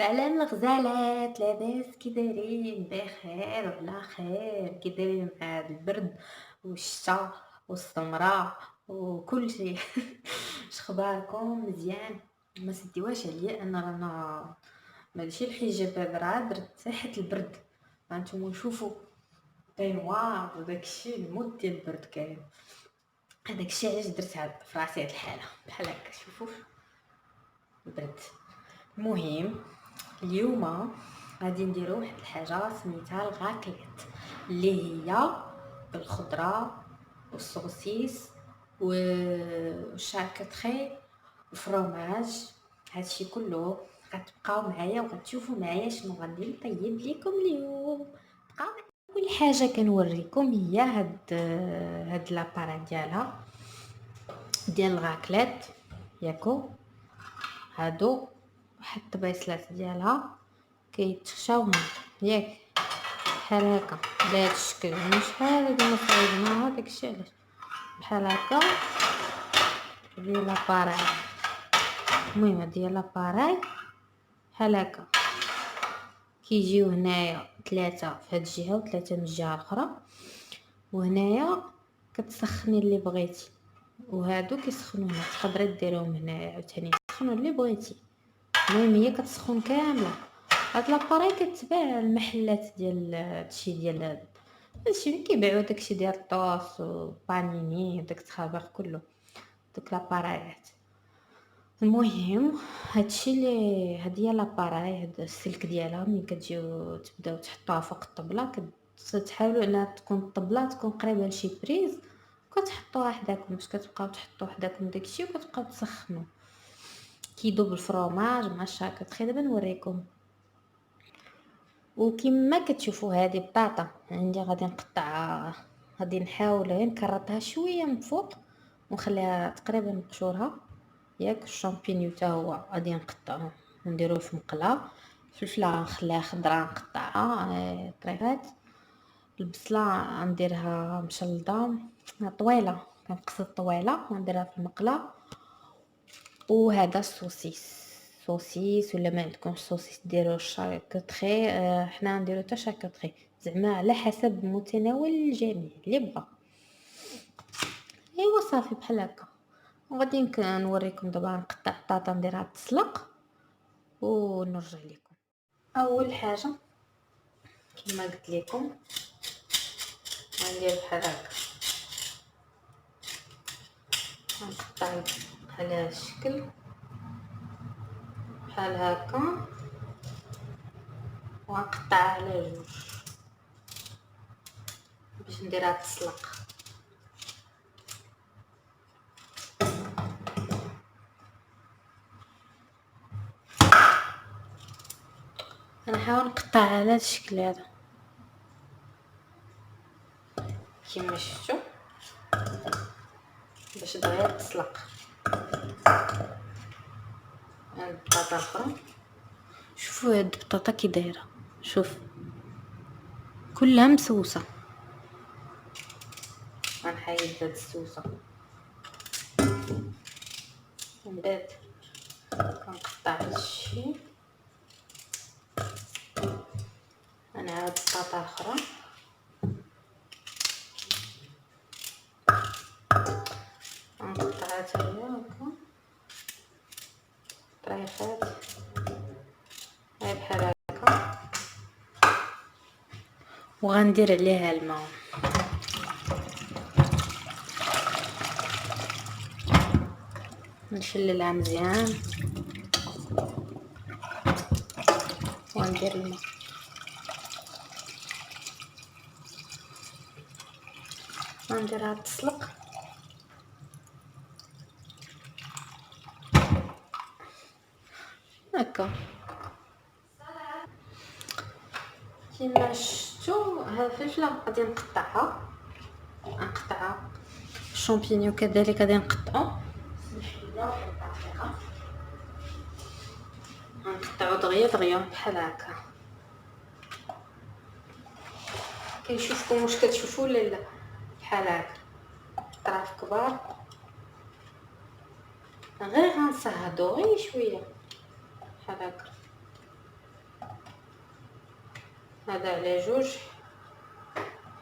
سلام الغزالات، لاباس كي دايرين؟ بخير وعلى خير؟ كي دايرين مع هاد البرد والشتا والسمرة وكلشي؟ شخباركم؟ مزيان؟ ما تديوهاش عليا انا رانا ماشي الحجاب هذا راه درت ساحة البرد. هانتوما شوفوا بينوار وداكشي الموت ديال البرد كاين. هداكشي علاش درت هاد فراسي هاد الحالة بحال هكا. شوفوا البرد. المهم اليوم غادي نديرو واحد الحاجه سميتها الغاكليت، اللي هي بالخضره والصوصيس والشاركتري وفرomاج. هادشي كله غتبقاو معايا وغتشوفوا معايا شنو غادي نطيب لكم اليوم. بقاو معايا. اول حاجه كنوريكم هي هاد لابارا ديال الغاكليت ياكو. هادو واحد الطبيصلات ديالها كيتخشاو هنا ياك بحال هكا بهذا الشكل. يعني شحال هادي ما صايبناها داكشي علاش بحال هكا ديال لاباراي. المهم ديال لاباراي بحال هكا كيجيو هنايا 3 في هاد الجهه و3 من الجهه الاخرى، وهنايا كتسخني اللي بغيتي، وهادو كيسخنوا هنا. تقدري ديريهم هنايا عاوتاني تسخنوا اللي بغيتي. المهم هي كتسخن كامله. هاد لاباري كتباع المحلات ديال هادشي ديال هادشي اللي كيبيعوا داكشي ديال الطوس وبانيني وداك التخابيق كله دوك لابارايات. المهم هادشي اللي هادي هي لاباراي، هاد السلك ديالها ملي كتجيو تبداو تحطوها فوق الطبله كتحاولوا انها تكون الطبله تكون قريبه لشي بريز، وكتحطوها حداكم باش كتبقاو تحطوا حداكم داكشي وكتبقاو تسخنوا. كيدوب الفرomاج مع الشاكوتري. دابا نوريكم. وكما كتشوفوا هذه بطاطا عندي غادي نقطعها، غادي نحاول غير نكرطها شويه من فوق ونخليها تقريبا مقشورها ياك. الشامبينيو حتى هو غادي نقطعوه نديروه في مقله. الفلفله نخليها خضراء نقطعها طريفات. البصله نديرها مشلضه طويله، كنقص الطويله ونديرها في المقله. وهذا السوسيس ولا ما عندكمش سوسيس ديروا الشاركوتري. حنا نديرو حتى شاركوتري زعما على حسب متناول الجميع اللي بغى. ايوا صافي بحال هكا. وغادي نوريكم دابا نقطع البطاطا نديرها تسلق ونرجع لكم. اول حاجه كما قلت لكم غندير بحال هكا، نقطع على هذا الشكل بحال هكا ونقطع على جوج باش نديرها تسلق. غنحاول نقطع على هذا الشكل هذا كما شفتوا باش دغيا تسلق. هاد البطاطا الاخرى شوفوا هاد البطاطا كي دايره، شوف كلها مسوسه. غنحيد هاد السوسه ومن بعد كنقطع هادشي. انا هاد البطاطا الاخرى غنقطعها حتى هي هكا طريفات هاي بحال هكا، وغندير عليها الماء. نشللها مزيان وندير الماء. ونديرها تسلق هكا. كما شفتوا هاد الفلفله غادي نقطعها الشامبينيو كذلك غادي نقطعو نقطعو دغيا بحال هكا. كنشوفكم واش كتشوفوا ولا لا. بحال هكا طراف كبار. غير غنصهدو غير شويه بحال هكا هذا على جوج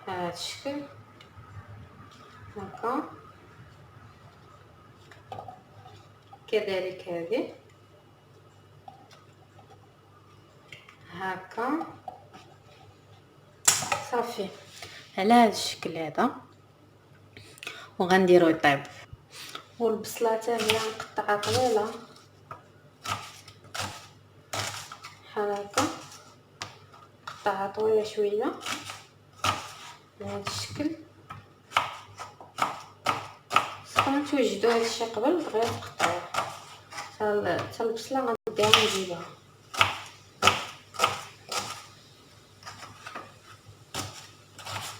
بهذا الشكل هكا. كذلك هذه هكا صافي على هذا الشكل هذا. وغنديرو يطيب. والبصله حتى هي نقطعها طويله بحال هكا، نقطعها طويله شويه بهذا الشكل. تقدروا توجدوا هذا الشيء قبل غير تقطعوه. حتى البصله غنديها نجيبها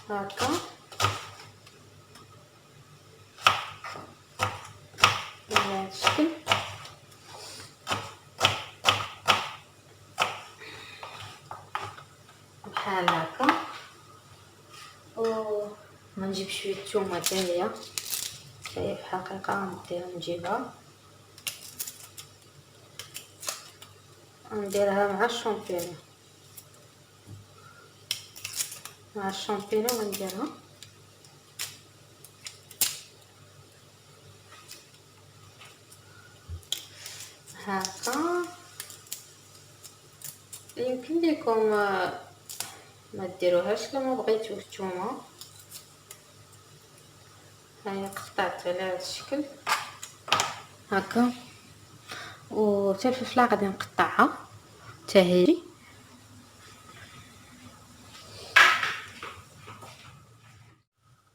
هكا بهذا الشكل. بحال هكا. غنجيب شويه الثومه حتى هي في الحقيقه غنديها نجيبها نديرها مع الشامبينيون. مع الشامبينيون غنديرها هكا. يمكن لكم ما ديروهاش لما بغيتو الثومه. هاهي قطعت على هذا الشكل هكا. وحتى الفلفله غادي نقطعها حتى هي.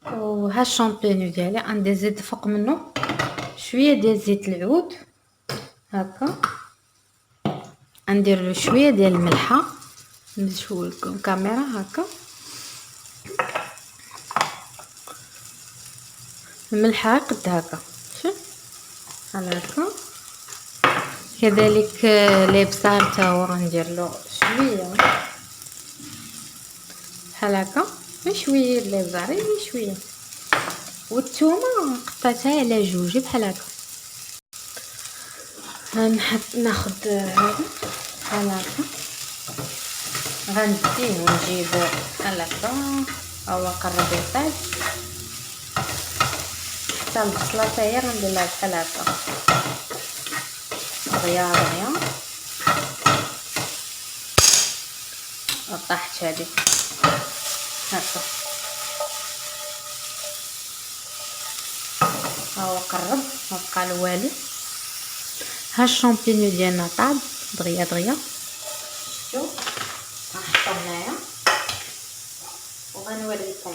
وها الشامبينيون ديالي غندير زيد فوق منه شويه ديال زيت العود هكا. ندير له شويه ديال الملحه نشوف لكم الكاميرا هكا. الملحه قد هكا شوف بحال هكا. كذلك الابصار حتى هو غندير له شويه بحال هكا شويه الابزار شويه. والثومه قطعتها على جوج بحال هكا. ناخذ هذا بحال هكا غنديه ونجيبو بحال هكا. هو قرب يطيب. حتى البصله حتى هي غندير لها بحال هكا دغيا دغيا. طاحت هذه هكا. هو قرب ما بقى له والو. ها الشامبينيون ديالنا طاب دغيا دغيا. شفتوا غنحطو هنايا وغنوريكم.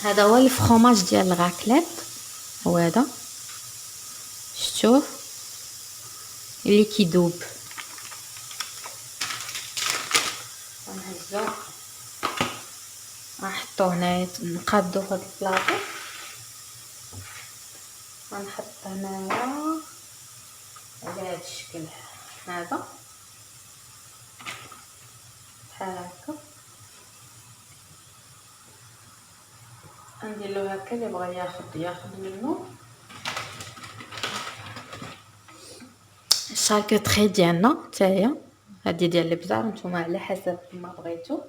هذا هو الفرomاج ديال الغاكليت. هو هذا شفتوه اللي كيدوب. غنهزو غنحطو هنايا نقادو في هاد البلاطو. غنحط هنايا على هاد الشكل هذا بحال هكا. ندير له هكا اللي بغى ياخذ منه. الشاركوتري ديالنا حتى هي هادي ديال الابزار نتوما على حسب ما بغيتو.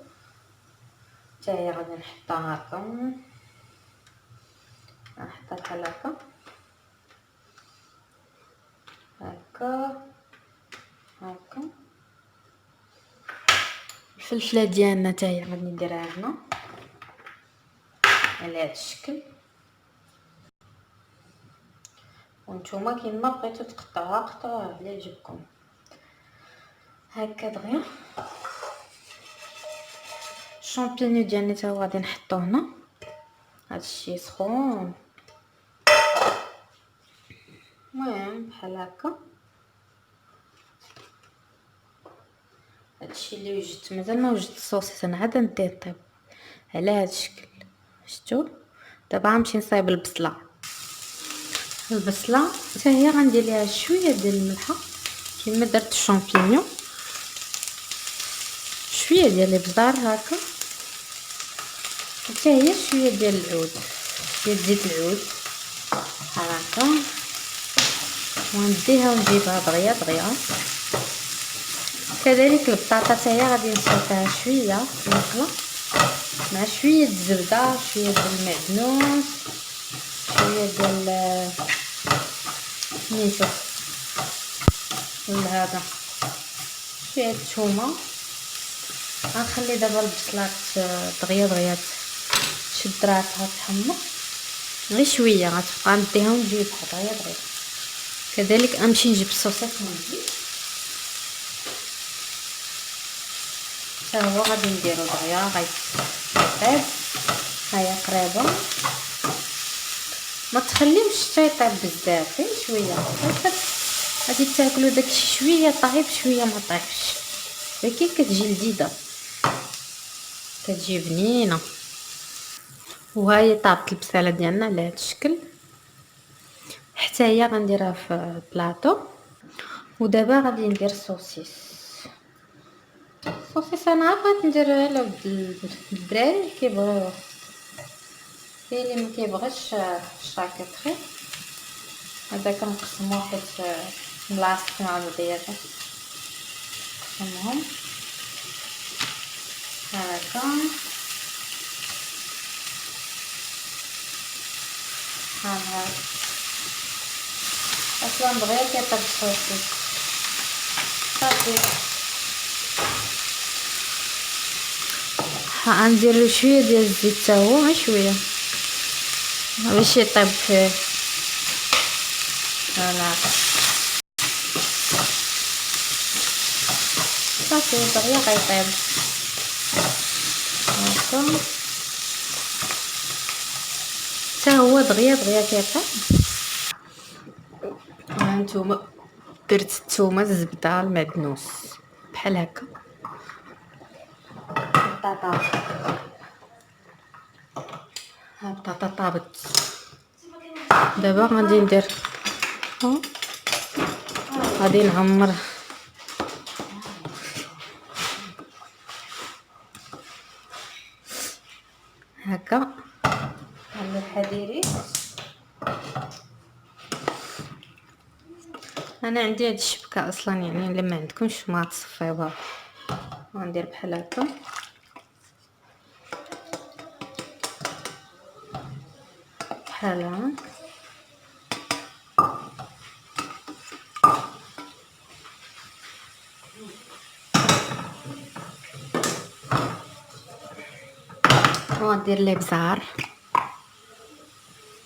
حتى هي غادي نحطها هكا. نحطها بحال هكا هكا هكا. الفلفله ديالنا حتى هي غادي نديرها هنا على هذا الشكل. وانتوما كيما بغيتو تقطعوها قطعوها بلا يعجبكم هكا دغيا. الشامبينيون ديالنا تا هو غادي نحطوه هنا. هادشي سخون المهم بحال هكا. هادشي اللي وجدت مازال ما وجدت الصوصيص. انا عاد ندير طيب على هذا الشكل. شفتوا دابا غنمشي نصايب البصله. البصله حتى هي غندير ليها شويه ديال الملحه كيما درت الشامبينيون. شويه ديال الابزار هكا. حتى هي شويه ديال العود ديال زيت العود بحال هكا. ونديها ونجيبها دغيا دغيا كذلك البطاطا تاهي غادي نصوتها شويه في المقله مع شويه الزبده، شويه ديال المعدنوس، شويه ديال سميتو هذا شويه الثومه. غنخلي دابا البصله دغيا تشد راسها تحمر غير شويه، غتبقى نديها ونجيبها دغيا. كذلك غنمشي نجيب الصوصات ونجي حتى هو غادي نديرو دغيا غيطيب. هيا قريبه، ما تخليوش حتى يطيب بزاف، غير شويه غادي تاكلوا داكشي شويه طايب شويه ما طايبش، ولكن كتجي لذيذه كتجي بنينه. وهاي طابت البصله ديالنا على هذا الشكل، حتى هي غنديرها في بلاطو. ودابا غادي ندير الصوصيس انا بغيت نديرها على ود الدراري اللي كيبغيوها، كاين اللي ما كيبغيش الشاكيطري. هذا كنقسموه حيت ملاصق مع بعضياتهم، نقسمهم هكا هاهي. اصلا دغيا كيطيب الصوصيس صافي. غندير شويه ديال الزيت حتى هو، غير شويه باش يطيب فيه. فوالا صافي دغيا غيطيب هكا حتى هو دغيا كيطيب. هانتوما درت الثومه، الزبده، المعدنوس بحال هكا. البطاطا طابت، دابا غادي ندير غادي نعمر هكا على الحريري. انا عندي هاد الشبكه اصلا، يعني الا ما عندكمش ما تصفيوها. غندير بحال هكا بحال هكا. وغندير الابزار،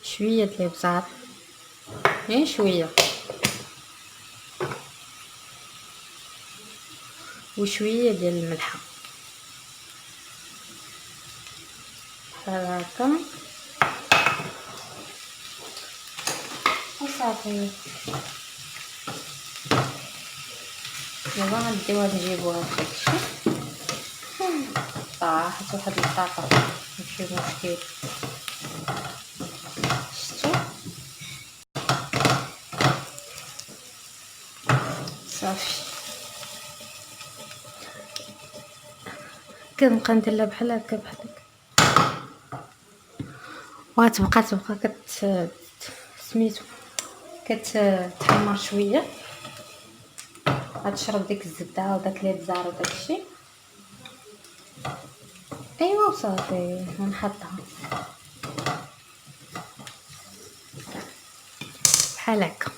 شويه د الابزار غير شويه، وشويه ديال الملحه بحال هكا وصافي. دابا غنديوها نجيبوها داكشي طاحت واحد البطاطا ماشي مشكل. شفتو صافي كنبقى ندير لها بحال هكا وغتبقى سميتو كتحمر شويه، غتشرب ديك الزبده وداك الابزار وداكشي. ايوا وصافي نحطها بحال هكا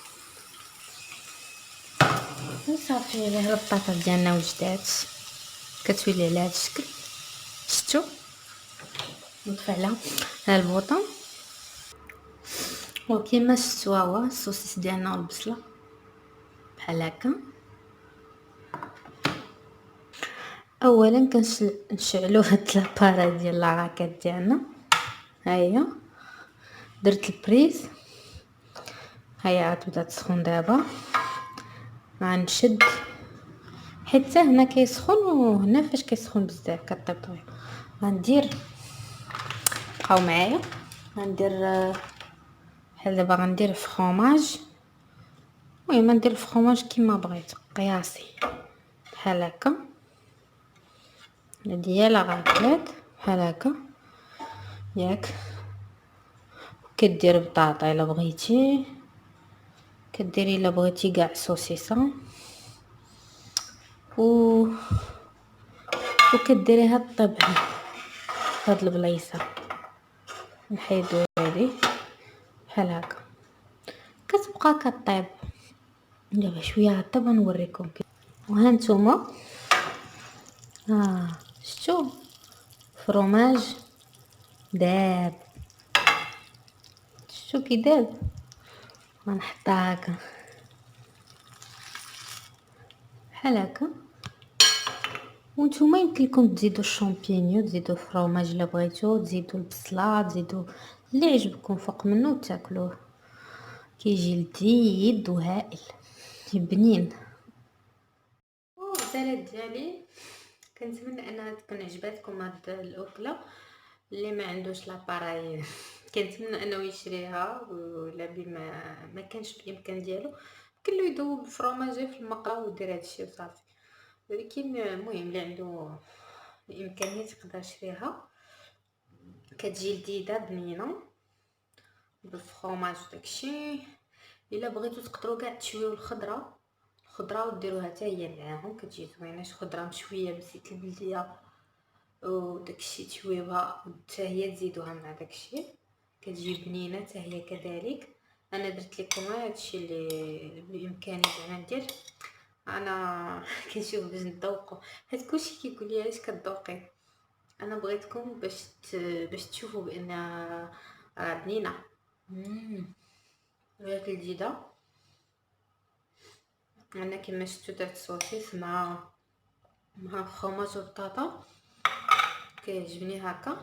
وصافي. البطاطا ديالنا وجدات كتولي على هذا الشكل. شفتوا نطفي عليها البوطون وكما شفتوا هو الصوصيس ديالنا والبصله بحال هكا. اولا كنشعلوا هاد لابارا ديال لاراكيط ديالنا. هيا درت البريز، هيا غتبدا تسخن. دابا غنشد حتى هنا كيسخن، وهنا فاش كيسخن بزاف كطيب طويل. غندير بقاو معايا، غندير بحال دابا غندير فرomاج. المهم ندير الفرomاج كيما بغيت قياسي بحال هكا. هادي لاغاكليط بحال هكا ياك. كدير بطاطا الا بغيتي، كديري الا بغيتي كاع سوسيسه. و وكديريها طيب هاد البلايصه، نحيدو هادي بحال هكا كتبقى كطيب. دابا شويه طيب نوريكم كيف. وها نتوما شتو فروماج داب، شتو كي داب. غنحطها هكا بحال هكا. وانتوما يمكن لكم تزيدوا الشامبينيو، تزيدوا الفرomاج الا بغيتو، تزيدوا البصله، تزيدوا اللي يعجبكم فوق منه وتاكلوه. كيجي لذيذ وهائل بنين. الغسالات ديالي كنتمنى انها تكون عجباتكم هاد الاكله. اللي ما عندوش لاباراي كنتمنى انه يشريها، ولا ما كانش بامكان ديالو يمكن له يذوب الفرomاج في المقله ويدير هادشي وصافي. ولكن المهم اللي عنده الامكانيه تقدر يشريها، كتجي لذيذه بنينه بالفرomاج وداكشي. الا بغيتو تقدروا كاع تشويو الخضره وديروها حتى هي معاهم، كتجي زوينه. خضره مشويه بزيت البلديه وداكشي تشويوها حتى هي تزيدوها مع داكشي، كتجي بنينه حتى هي كذلك. انا درت لكم هادشي اللي بامكاني زعما ندير. انا كنشوف باش نذوقوا، حيت كلشي كيقول لي علاش كتذوقي. انا بغيتكم باش تشوفوا بان راه بنينه. ريحه لذيذه. انا كما شفتوا درت صوصيس مع فرماج وبطاطا، كيعجبني هكا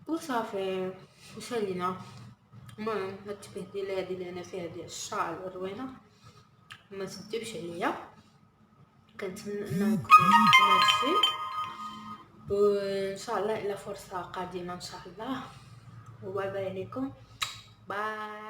وصافي وسالينا. المهم هاد التبهديله هادي اللي انا فيها ديال الشعر والروينه ما تديوش عليا. كنتمنى انه يكون عجبكم هادشي، وان شاء الله الى فرصه قادمه ان شاء الله. وباي باي عليكم. باي.